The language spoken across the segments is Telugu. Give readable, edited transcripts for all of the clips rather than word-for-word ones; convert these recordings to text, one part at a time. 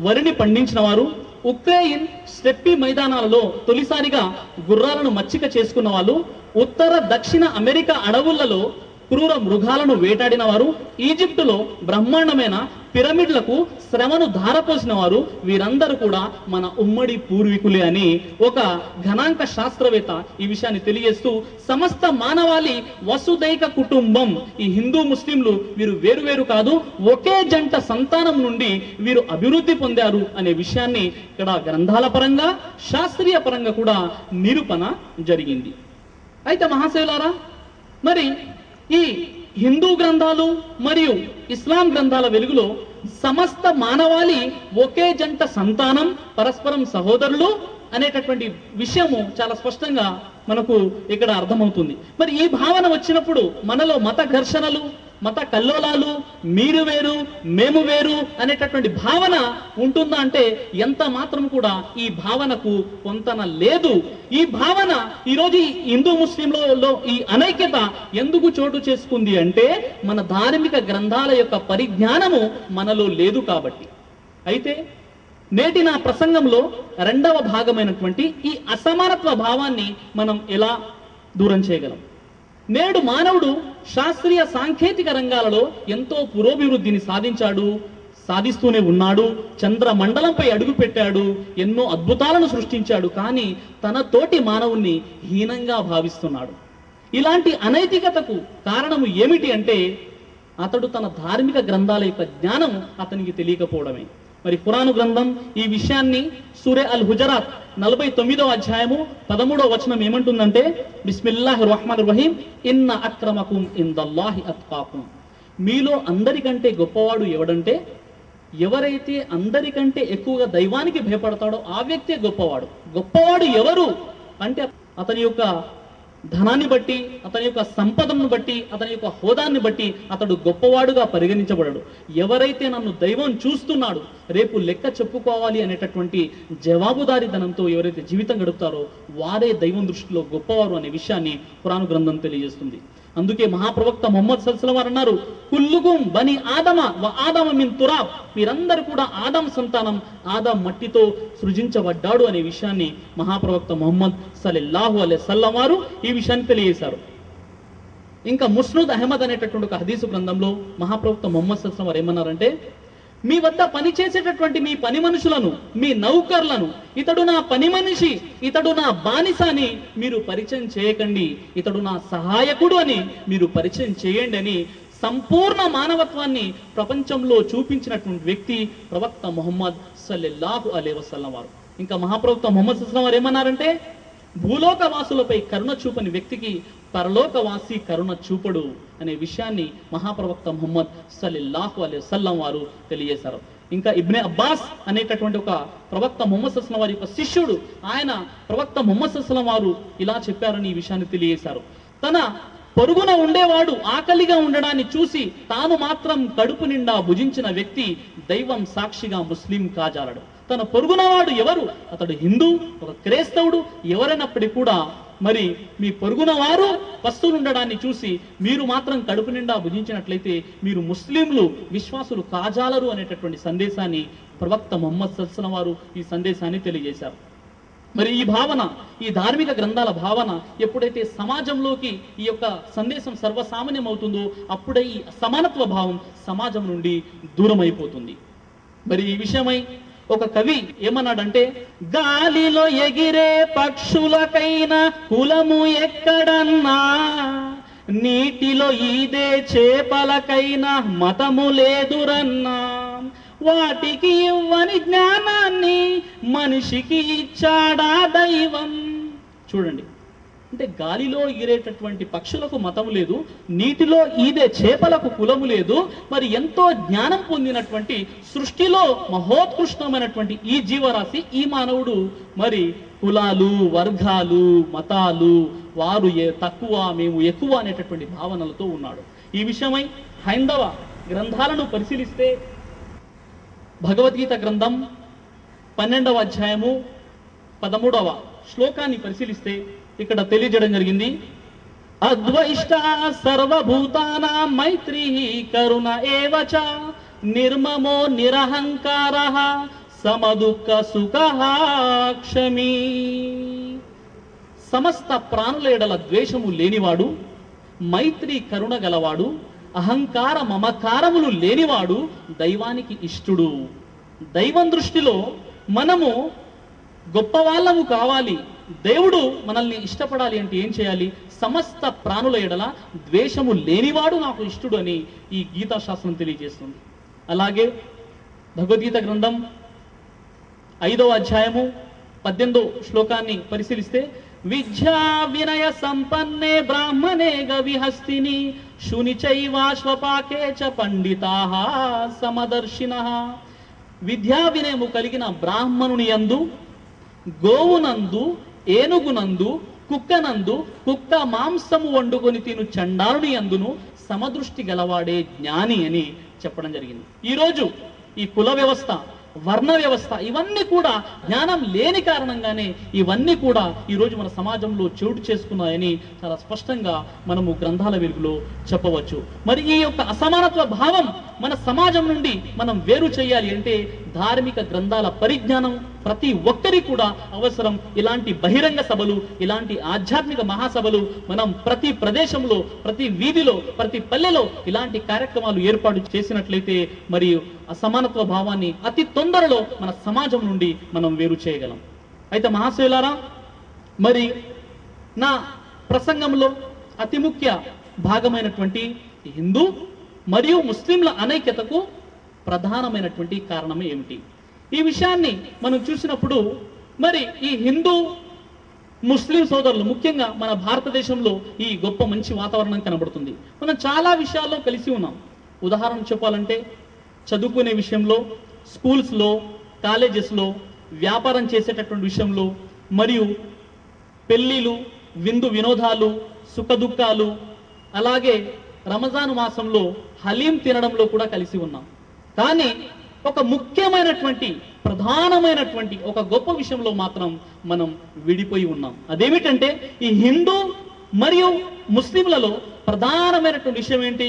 వరిని పండించిన వారు, ఉక్రెయిన్ స్టెప్పీ మైదానాలలో తొలిసారిగా గుర్రాలను మచ్చిక చేసుకున్న వాళ్ళు, ఉత్తర దక్షిణ అమెరికా అడవులలో క్రూర మృగాలను వేటాడిన వారు, ఈజిప్టులో బ్రహ్మాండమైన పిరమిడ్లకు శ్రమను ధారపోసిన వారు, వీరందరూ కూడా మన ఉమ్మడి పూర్వీకులే అని ఒక గణాంక శాస్త్రవేత్త ఈ విషయాన్ని తెలియజేస్తూ, సమస్త మానవాళి వసుదైక కుటుంబం, ఈ హిందూ ముస్లింలు వీరు వేరువేరు కాదు, ఒకే జంట సంతానం నుండి వీరు అభివృద్ధి పొందారు అనే విషయాన్ని ఇక్కడ గ్రంథాల పరంగా శాస్త్రీయ పరంగా కూడా నిరూపణ జరిగింది. అయితే మహాశయులారా, మరి ఈ హిందూ గ్రంథాలు మరియు ఇస్లాం గ్రంథాల వెలుగులో సమస్త మానవాళి ఒకే జంట సంతానం, పరస్పరం సహోదరులు అనేటటువంటి విషయము చాలా స్పష్టంగా మనకు ఇక్కడ అర్థమవుతుంది. మరి ఈ భావన వచ్చినప్పుడు మనలో మత ఘర్షణలు, మత కల్లోలాలు, మీరు వేరు మేము వేరు అనేటటువంటి భావన ఉంటుందా అంటే ఎంత మాత్రం కూడా ఈ భావనకు పొంతన లేదు. ఈ భావన ఈరోజు హిందూ ముస్లింలలో ఈ అనైక్యత ఎందుకు చోటు చేసుకుంది అంటే మన ధార్మిక గ్రంథాల యొక్క పరిజ్ఞానము మనలో లేదు కాబట్టి. అయితే నేటి నా ప్రసంగంలో రెండవ భాగమైనటువంటి ఈ అసమానత్వ భావాన్ని మనం ఎలా దూరం చేయగలం? నేడు మానవుడు శాస్త్రీయ సాంకేతిక రంగాలలో ఎంతో పురోభివృద్ధిని సాధిస్తూనే ఉన్నాడు. చంద్ర మండలంపై అడుగు పెట్టాడు, ఎన్నో అద్భుతాలను సృష్టించాడు. కానీ తన తోటి మానవుణ్ణి హీనంగా భావిస్తున్నాడు. ఇలాంటి అనైతికతకు కారణము ఏమిటి అంటే అతడు తన ధార్మిక గ్రంథాల యొక్క జ్ఞానం అతనికి తెలియకపోవడమే. మరి ఖురాను గ్రంథం ఈ విషయాన్ని సూరే అల్ హుజరాత్ 49వ అధ్యాయము 13వ వచనం ఏమంటుందంటే, బిస్మిల్లాహిర్ రహ్మానిర్ రహీం, ఇన్న అక్రమకుం ఇందల్లాహి అత్కాకుం. మీలో అందరికంటే గొప్పవాడు ఎవడంటే, ఎవరైతే అందరికంటే ఎక్కువగా దైవానికి భయపడతాడో ఆ వ్యక్తే గొప్పవాడు. గొప్పవాడు ఎవరు అంటే అతని యొక్క ధనాన్ని బట్టి, అతని యొక్క సంపదను బట్టి, అతని యొక్క హోదాన్ని బట్టి అతడు గొప్పవాడుగా పరిగణించబడడు. ఎవరైతే నన్ను దైవం చూస్తున్నాడు, రేపు లెక్క చెప్పుకోవాలి అనేటటువంటి జవాబుదారీతనంతో ఎవరైతే జీవితం గడుపుతారో వారే దైవం దృష్టిలో గొప్పవారు అనే విషయాన్ని ఖురాను గ్రంథం తెలియజేస్తుంది. అందుకే మహాప్రవక్త ముహమ్మద్ సల్లల్లాహు అలైహి వసల్లం వారు అన్నారు, కుల్లుకుం బని ఆదమ వ ఆదమ మిన్ తురాబ్. మీరందరూ కూడా ఆదం సంతానం, ఆదం మట్టితో సృజించబడ్డాడు అనే విషయాన్ని మహాప్రవక్త ముహమ్మద్ సల్లల్లాహు అలైహి వసల్లం వారు ఈ విషయాన్ని తెలియజేశారు. ఇంకా ముస్నద్ అహ్మద్ అనేటటువంటి ఒక హదీసు గ్రంథంలో మహాప్రవక్త ముహమ్మద్ సల్లల్లాహు అలైహి వసల్లం వారు ఏమన్నారంటే, మీ వద్ద పనిచేసేటటువంటి మీ పని మనుషులను, మీ నౌకర్లను, ఇతడు నా పని మనిషి, ఇతడు నా బానిస అని మీరు పరిచయం చేయకండి, ఇతడు నా సహాయకుడు అని మీరు పరిచయం చేయండి అని సంపూర్ణ మానవత్వాన్ని ప్రపంచంలో చూపించినటువంటి వ్యక్తి ప్రవక్త ముహమ్మద్ సల్లల్లాహు అలైహి వసల్లం వారు. ఇంకా మహాప్రవక్త ముహమ్మద్ సల్లల్లాహు అలైహి వసల్లం వారు ఏమన్నారంటే, భూలోక వాసులపై కరుణ చూపని వ్యక్తికి పరలోకవాసి కరుణ చూపడు అనే విషయాన్ని మహాప్రవక్త ముహమ్మద్ సల్లల్లాహు అలైహి వసల్లం వారు తెలియజేశారు. ఇంకా ఇబ్నే అబ్బాస్ అనేటటువంటి ఒక ప్రవక్త ముహమ్మద్ సల్లల్లాహు అలైహి వసల్లం వారి యొక్క శిష్యుడు, ఆయన ప్రవక్త ముహమ్మద్ సల్లల్లాహు అలైహి వసల్లం వారు ఇలా చెప్పారని ఈ విషయాన్ని తెలియజేశారు. తన పొరుగున ఉండేవాడు ఆకలిగా ఉండడాన్ని చూసి తాను మాత్రం కడుపు నిండా భుజించిన వ్యక్తి దైవం సాక్షిగా ముస్లిం కాజాలడు. తన పొరుగునవాడు ఎవరు? అతడు హిందూ, ఒక క్రైస్తవుడు, ఎవరైనప్పటికీ కూడా మరి మీ పొరుగున వారు పస్తులు ఉండడాన్ని చూసి మీరు మాత్రం కడుపు నిండా భుజించినట్లయితే మీరు ముస్లింలు, విశ్వాసులు కాజాలరు అనేటటువంటి సందేశాన్ని ప్రవక్త ముహమ్మద్ సల్లల్లాహు అలైహి వసల్లం వారు ఈ సందేశాన్ని తెలియజేశారు. మరి ఈ భావన, ఈ ధార్మిక గ్రంథాల భావన ఎప్పుడైతే సమాజంలోకి ఈ యొక్క సందేశం సర్వసామాన్యం అవుతుందో అప్పుడే ఈ సమానత్వ భావం సమాజం నుండి దూరం అయిపోతుంది. మరి ఈ విషయమై ఒక కవి ఏమన్నాడంటే, గాలిలో ఎగిరే పక్షులకైనా కులము ఎక్కడన్నా, నీటిలో ఈదే చేపలకైనా మతము లేదురన్నా, వాటికి ఇవ్వని జ్ఞానాన్ని మనిషికి ఇచ్చాడా దైవం. చూడండి, అంటే గాలిలో ఎగిరేటటువంటి పక్షులకు మతము లేదు, నీటిలో ఈదే చేపలకు కులము లేదు, మరి ఎంతో జ్ఞానం పొందినటువంటి సృష్టిలో మహోత్కృష్టమైనటువంటి ఈ జీవరాశి, ఈ మానవుడు మరి కులాలు, వర్గాలు, మతాలు, వారు తక్కువ మేము ఎక్కువ అనేటటువంటి భావనలతో ఉన్నాడు. ఈ విషయమై హైందవ గ్రంథాలను పరిశీలిస్తే భగవద్గీత గ్రంథం 12వ అధ్యాయము 13వ శ్లోకాన్ని పరిశీలిస్తే ఇక్కడ తెలియజేయడం జరిగింది, అద్వైష్ట సర్వభూతానాం మైత్రీ కరుణ ఏవచ నిర్మమో నిరహంకార సమదుఃఖ సుఖ క్షమీ. సమస్త ప్రాణుల ఎడల ద్వేషము లేనివాడు, మైత్రి కరుణ గలవాడు, అహంకార మమకారములు లేనివాడు దైవానికి ఇష్టుడు. దైవం దృష్టిలో మనము గొప్పవాళ్ళము కావాలి, దేవుడు మనల్ని ఇష్టపడాలి అంటే ఏం చేయాలి? సమస్త ప్రాణుల ఎడల ద్వేషము లేనివాడు నాకు ఇష్టుడు అని ఈ గీతాశాస్త్రం తెలియజేస్తుంది. అలాగే భగవద్గీత గ్రంథం 5వ అధ్యాయము 18వ శ్లోకాన్ని పరిశీలిస్తే, విద్యా వినయ సంపన్నే బ్రాహ్మణే గవిహస్తిని శునిచైవాశ్వపాకే చ పండితాః సమదర్శినః. విద్యా వినయము కలిగిన బ్రాహ్మణుని యందు, గోవునందు, ఏనుగునందు, కుక్కనందు, కుక్క మాంసము వండుకొని తిను చండాలుని యందును సమదృష్టి గలవాడే జ్ఞాని అని చెప్పడం జరిగింది. ఈరోజు ఈ కుల వ్యవస్థ, వర్ణ వ్యవస్థ, ఇవన్నీ కూడా జ్ఞానం లేని కారణంగానే ఇవన్నీ కూడా ఈరోజు మన సమాజంలో చోటు చేసుకున్నాయని చాలా స్పష్టంగా మనము గ్రంథాల వెలుగులో చెప్పవచ్చు. మరి ఈ యొక్క అసమానత్వ భావం మన సమాజం నుండి మనం వేరు చేయాలి అంటే ధార్మిక గ్రంథాల పరిజ్ఞానం ప్రతి ఒక్కరి కూడా అవసరం. ఇలాంటి బహిరంగ సభలు, ఇలాంటి ఆధ్యాత్మిక మహాసభలు మనం ప్రతి ప్రదేశంలో, ప్రతి వీధిలో, ప్రతి పల్లెలో ఇలాంటి కార్యక్రమాలు ఏర్పాటు చేసినట్లయితే మరి అసమానత్వ భావాన్ని అతి తొందరలో మన సమాజం నుండి మనం వేరు చేయగలం. అయితే మహాశయులారా, మరి నా ప్రసంగంలో అతి ముఖ్య భాగమైనటువంటి హిందూ మరియు ముస్లింల అనైక్యతకు ప్రధానమైనటువంటి కారణం ఏమిటి? ఈ విషయాన్ని మనం చూసినప్పుడు మరి ఈ హిందూ ముస్లిం సోదరులు, ముఖ్యంగా మన భారతదేశంలో ఈ గొప్ప మంచి వాతావరణం కనబడుతుంది. మనం చాలా విషయాల్లో కలిసి ఉన్నాం. ఉదాహరణ చెప్పాలంటే చదువుకునే విషయంలో, స్కూల్స్లో, కాలేజెస్లో, వ్యాపారం చేసేటటువంటి విషయంలో, మరియు పెళ్ళిళ్ళు, విందు వినోదాలు, సుఖ దుఃఖాలు, అలాగే రంజాన్ మాసంలో హలీం తినడంలో కూడా కలిసి ఉన్నాం. కానీ ఒక ముఖ్యమైనటువంటి, ప్రధానమైనటువంటి ఒక గొప్ప విషయంలో మాత్రం మనం విడిపోయి ఉన్నాం. అదేమిటంటే ఈ హిందూ మరియు ముస్లింలలో ప్రధానమైనటువంటి విషయం ఏంటి?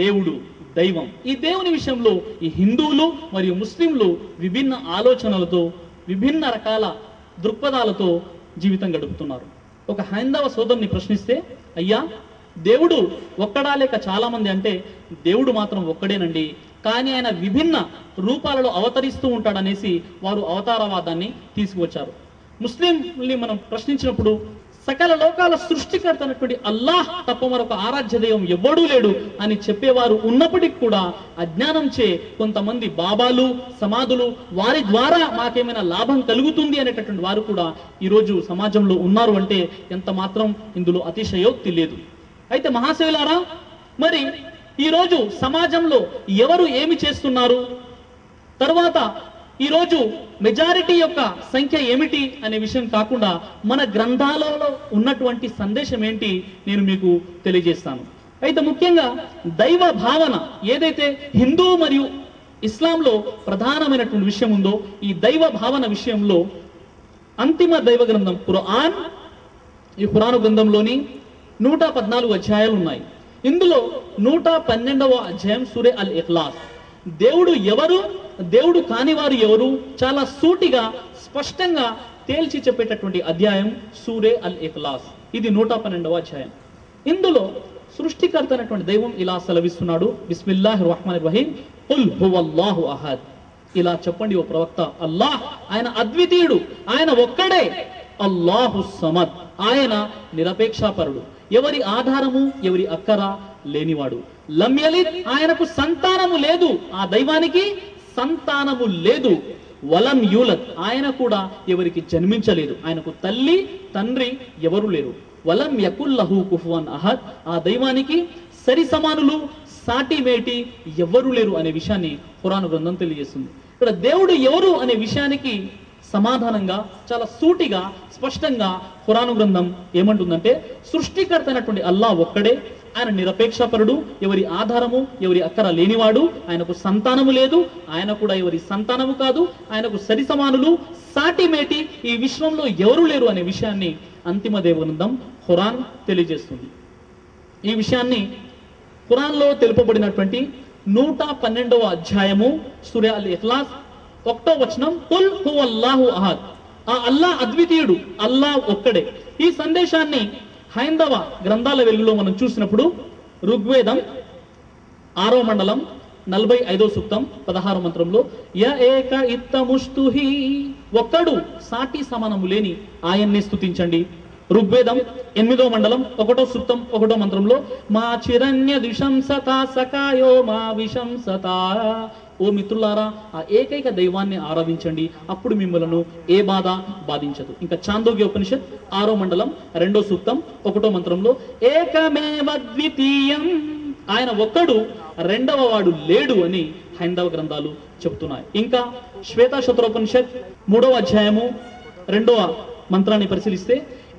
దేవుడు, దైవం. ఈ దేవుని విషయంలో ఈ హిందువులు మరియు ముస్లింలు విభిన్న ఆలోచనలతో, విభిన్న రకాల దృక్పథాలతో జీవితం గడుపుతున్నారు. ఒక హైందవ సోదరుని ప్రశ్నిస్తే, అయ్యా దేవుడు ఒక్కడా లేక చాలా మంది అంటే, దేవుడు మాత్రం ఒక్కడేనండి, కానీ ఆయన విభిన్న రూపాలలో అవతరిస్తూ ఉంటాడనేసి వారు అవతారవాదాన్ని తీసుకువచ్చారు. ముస్లింని మనం ప్రశ్నించినప్పుడు సకల లోకాల సృష్టికర్త అయినటువంటి అల్లాహ్ తప్ప మరొక ఆరాధ్య దైవం ఎవ్వడూ లేడు అని చెప్పేవారు ఉన్నప్పటికీ కూడా అజ్ఞానం చే కొంతమంది బాబాలు, సమాధులు, వారి ద్వారా మాకేమైనా లాభం కలుగుతుంది అనేటటువంటి వారు కూడా ఈరోజు సమాజంలో ఉన్నారు అంటే ఎంత మాత్రం ఇందులో అతిశయోక్తి లేదు. అయితే మహాశయులారా, మరి ఈరోజు సమాజంలో ఎవరు ఏమి చేస్తున్నారు, తర్వాత ఈరోజు మెజారిటీ యొక్క సంఖ్య ఏమిటి అనే విషయం కాకుండా మన గ్రంథాలలో ఉన్నటువంటి సందేశం ఏంటి నేను మీకు తెలియజేస్తాను. అయితే ముఖ్యంగా దైవ భావన ఏదైతే హిందూ మరియు ఇస్లాంలో ప్రధానమైనటువంటి విషయం ఉందో, ఈ దైవ భావన విషయంలో అంతిమ దైవ గ్రంథం ఖురాన్, ఈ ఖురాను గ్రంథంలోని 114 అధ్యాయాలు ఉన్నాయి. ఇందులో 112వ అధ్యాయం సూరే అల్ ఇఖ్లాస్, దేవుడు ఎవరు, దేవుడు కాని వారు ఎవరు, చాలా సూటిగా స్పష్టంగా తేల్చి చెప్పేటటువంటి అధ్యాయం సూరే అల్ ఇఖ్లాస్. ఇది 112వ అధ్యాయం. ఇందులో సృష్టికర్త అయినటువంటి దైవం ఇలా సెలవిస్తున్నాడు, బిస్మిల్లాహిర్ రహ్మానిర్ రహీం, ఖుల్ హువల్లాహు అహద్. ఇలా చెప్పండి ఓ ప్రవక్త, అల్లాహ్ ఆయన అద్వితీయుడు, ఆయన ఒక్కడే. అల్లాహు సమద్, ఆయన నిరపేక్షాపరుడు, ఎవరి ఆధారము ఎవరి అక్కర లేనివాడు. లం యలిద్, ఆయనకు సంతానము లేదు, ఆ దైవానికి సంతానము లేదు. వలం యూలద్, ఆయన కూడా ఎవరికి జన్మించలేదు, ఆయనకు తల్లి తండ్రి ఎవరు లేరు. వలం యకుల్లహు కుఫువన్ అహద్, ఆ దైవానికి సరి సమానులు, సాటి మేటి ఎవరు లేరు అనే విషయాన్ని ఖురాన్ గ్రంథం తెలియజేస్తుంది. ఇక్కడ దేవుడు ఎవరు అనే విషయానికి సమాధానంగా చాలా సూటిగా స్పష్టంగా ఖురాను గ్రంథం ఏమంటుందంటే, సృష్టికర్త అయినటువంటి అల్లాహ్ ఒక్కడే, ఆయన నిరపేక్షపరుడు, ఎవరి ఆధారము ఎవరి అక్కర లేనివాడు, ఆయనకు సంతానము లేదు, ఆయన కూడా ఎవరి సంతానము కాదు, ఆయనకు సరి సమానులు, సాటి మేటి ఈ విశ్వంలో ఎవరు లేరు అనే విషయాన్ని అంతిమ దైవ గ్రంథం ఖురాన్ తెలియజేస్తుంది. ఈ విషయాన్ని ఖురాన్లో తెలుపబడినటువంటి 112వ అధ్యాయము సూరా అల్ ఇఖ్లాస్ 1వ వచనం, కుల్ హువల్లాహు అహద్, ఆ అల్లా అద్వితీయుడు, అల్లా ఒక్కడే. ఈ సందేశాన్ని హైందవ గ్రంథాల వెలుగులో మనం చూసినప్పుడు ఋగ్వేదం 6వ మండలం 45వ సూక్తం 16వ మంత్రంలో య ఏక ఇత్తముష్తుహి, ఒక్కడు సాటి సమానము లేని ఆయన్నే స్తుతించండి. ఋగ్వేదం 8వ మండలం 1వ సూక్తం 1వ మంత్రంలో మా చిరణ్య దిశంసత సకాయో మా విశంసత, ఓ మిత్రులారా ఆ ఏకైక దైవాన్ని ఆరాధించండి, అప్పుడు మిమ్మలను ఏ బాధ బాధించదు. ఇంకా చాందోగ్య ఉపనిషత్ 6వ మండలం 2వ సూక్తం 1వ మంత్రంలో ఏకమేవ ద్వితీయం, ఆయన ఒక్కడు రెండవ వాడు లేడు అని హైందవ గ్రంథాలు చెప్తున్నాయి. ఇంకా శ్వేతాశత్రోపనిషత్ 3వ అధ్యాయము 2వ మంత్రాన్ని పరిశీలిస్తే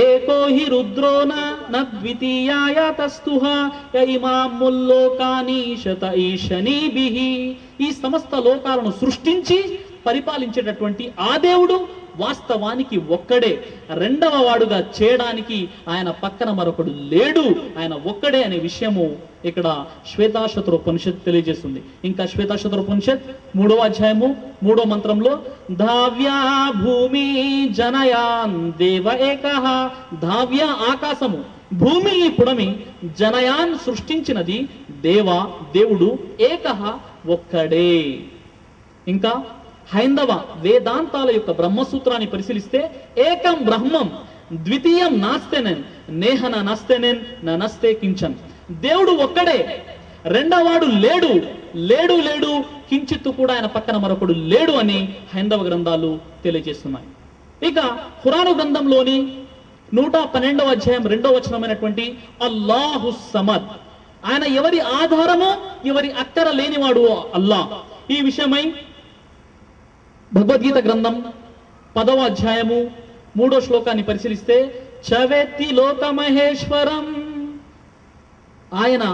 ఏకో హి రుద్రోన నద్వితీయాయ తస్తుహ యైమాముల్లోకాని శత ఈశనీభిహి, ఈ సమస్త లోకాలను సృష్టించి పరిపాలించేటటువంటి ఆ దేవుడు వాస్తవానికి ఒక్కడే, రెండవ వాడుగా చేయడానికి ఆయన పక్కన మరొకడు లేడు, ఆయన ఒక్కడే అనే విషయము ఇక్కడ శ్వేతాశత్రోపనిషత్ తెలియజేస్తుంది. ఇంకా శ్వేతాశత్రోపనిషత్ 3వ అధ్యాయము 3వ మంత్రంలో ధావ్యా భూమి జనయాన్ దేవ ఏకః, ధావ్య ఆకాశము, భూమి పుడమి, జనయాన్ సృష్టించినది దేవుడు, ఏకః ఒక్కడే. ఇంకా హైందవ వేదాంతాల యొక్క బ్రహ్మసూత్రాన్ని పరిశీలిస్తే ఏకం బ్రహ్మం ద్వితీయం నాస్తేనెన్ నేహన నస్తేనెన్ నస్తే కించన్, దేవుడు ఒక్కడే, రెండవాడు లేడు, లేడు లేడు కించిత్తు కూడా ఆయన పక్కన మరొకడు లేడు అని హైందవ గ్రంథాలు తెలియజేస్తున్నాయి. ఇక ఖురాను గ్రంథంలోని 112వ అధ్యాయం 2వ వచనమైనటువంటి అల్లాహు సమద్, ఆయన ఎవరి ఆధారమో ఎవరి అక్కర లేనివాడు అల్లా. ఈ విషయమై భగవద్గీత గ్రంథం 10వ అధ్యాయము 3వ శ్లోకాన్ని పరిశీలిస్తే చవేత్తి లోక మహేశ్వరం, ఆయన